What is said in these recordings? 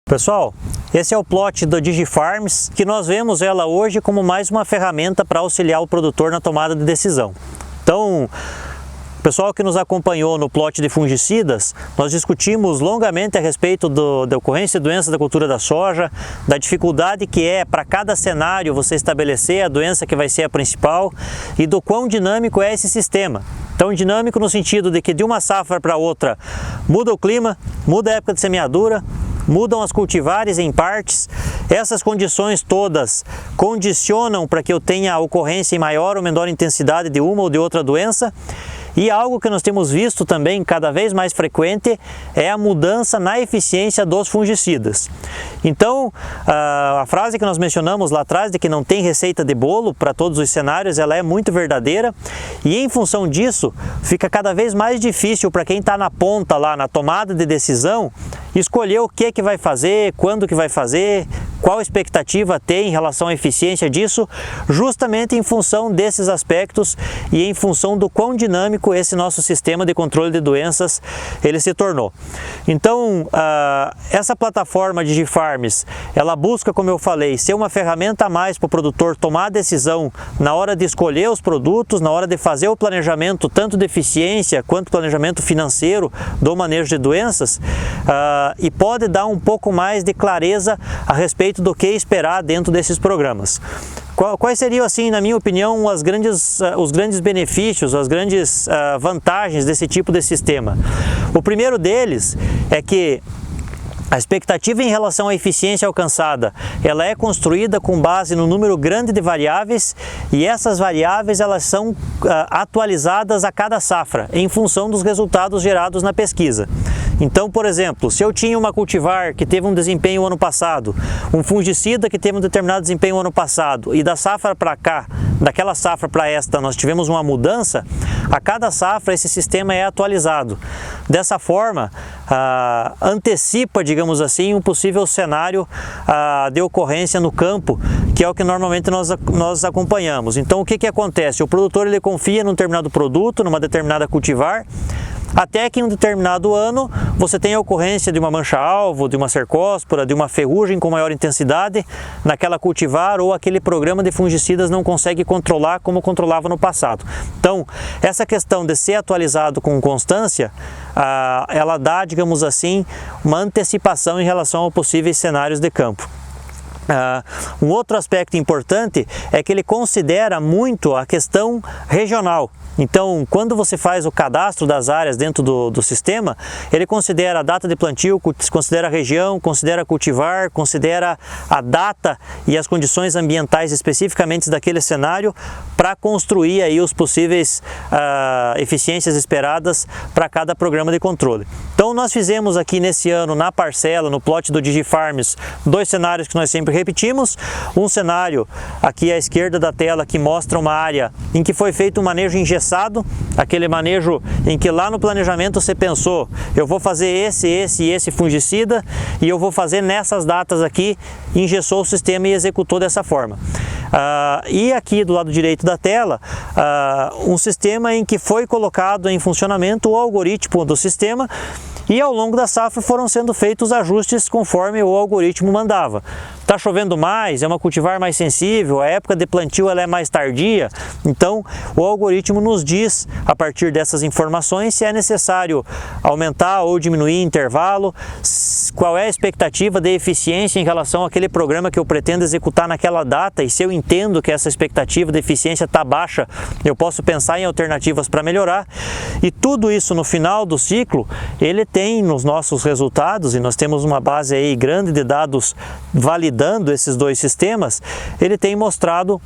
Pessoal, esse é o plot do DigiFarms, que nós vemos ela hoje como mais uma ferramenta para auxiliar o produtor na tomada de decisão. Então, o pessoal que nos acompanhou no plot de fungicidas, nós discutimos longamente a respeito da ocorrência de doença da cultura da soja, da dificuldade que é para cada cenário você estabelecer a doença que vai ser a principal e do quão dinâmico é esse sistema. Tão dinâmico no sentido de que de uma safra para outra muda o clima, muda a época de semeadura, mudam as cultivares em partes. Essas condições todas condicionam para que eu tenha a ocorrência em maior ou menor intensidade de uma ou de outra doença. E algo que nós temos visto também cada vez mais frequente é a mudança na eficiência dos fungicidas. Então, a frase que nós mencionamos lá atrás de que não tem receita de bolo para todos os cenários, ela é muito verdadeira e em função disso fica cada vez mais difícil para quem está na ponta lá, na tomada de decisão, escolher o que vai fazer, quando que vai fazer, qual expectativa tem em relação à eficiência disso, justamente em função desses aspectos e em função do quão dinâmico esse nosso sistema de controle de doenças ele se tornou. Então, essa plataforma DigiFarms, ela busca, como eu falei, ser uma ferramenta a mais para o produtor tomar a decisão na hora de escolher os produtos, na hora de fazer o planejamento tanto de eficiência quanto planejamento financeiro do manejo de doenças, e pode dar um pouco mais de clareza a respeito do que esperar dentro desses programas. Quais seriam, assim, na minha opinião, os grandes benefícios, as grandes vantagens desse tipo de sistema? O primeiro deles é que a expectativa em relação à eficiência alcançada, ela é construída com base no número grande de variáveis e essas variáveis elas são atualizadas a cada safra em função dos resultados gerados na pesquisa. Então, por exemplo, se eu tinha uma cultivar que teve um desempenho ano passado, um fungicida que teve um determinado desempenho ano passado e da safra para cá, daquela safra para esta, nós tivemos uma mudança, a cada safra esse sistema é atualizado. Dessa forma, antecipa, digamos assim, um possível cenário de ocorrência no campo, que é o que normalmente nós acompanhamos. Então, o que acontece? O produtor ele confia num determinado produto, numa determinada cultivar, até que em um determinado ano você tem a ocorrência de uma mancha-alvo, de uma cercóspora, de uma ferrugem com maior intensidade naquela cultivar ou aquele programa de fungicidas não consegue controlar como controlava no passado. Então, essa questão de ser atualizado com constância, ela dá, digamos assim, uma antecipação em relação a possíveis cenários de campo. Um outro aspecto importante é que ele considera muito a questão regional. Então, quando você faz o cadastro das áreas dentro do sistema, ele considera a data de plantio, considera a região, considera cultivar, considera a data e as condições ambientais especificamente daquele cenário para construir aí os possíveis eficiências esperadas para cada programa de controle. Então, nós fizemos aqui nesse ano, na parcela, no plot do DigiFarms, dois cenários que nós sempre repetimos. Um cenário aqui à esquerda da tela que mostra uma área em que foi feito um manejo engessado, aquele manejo em que lá no planejamento você pensou, eu vou fazer esse fungicida e eu vou fazer nessas datas aqui, engessou o sistema e executou dessa forma. E aqui do lado direito da tela, um sistema em que foi colocado em funcionamento o algoritmo do sistema e ao longo da safra foram sendo feitos ajustes conforme o algoritmo mandava. Está chovendo mais, é uma cultivar mais sensível, a época de plantio ela é mais tardia, então o algoritmo nos diz, a partir dessas informações, se é necessário aumentar ou diminuir intervalo, qual é a expectativa de eficiência em relação àquele programa que eu pretendo executar naquela data, e se eu entendo que essa expectativa de eficiência está baixa, eu posso pensar em alternativas para melhorar. E tudo isso no final do ciclo, ele tem nos nossos resultados, e nós temos uma base aí grande de dados validando esses dois sistemas, ele tem mostrado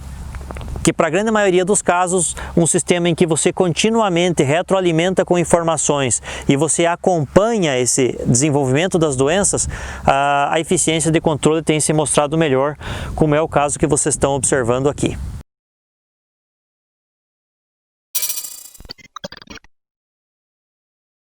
que para a grande maioria dos casos, um sistema em que você continuamente retroalimenta com informações e você acompanha esse desenvolvimento das doenças, a eficiência de controle tem se mostrado melhor, como é o caso que vocês estão observando aqui.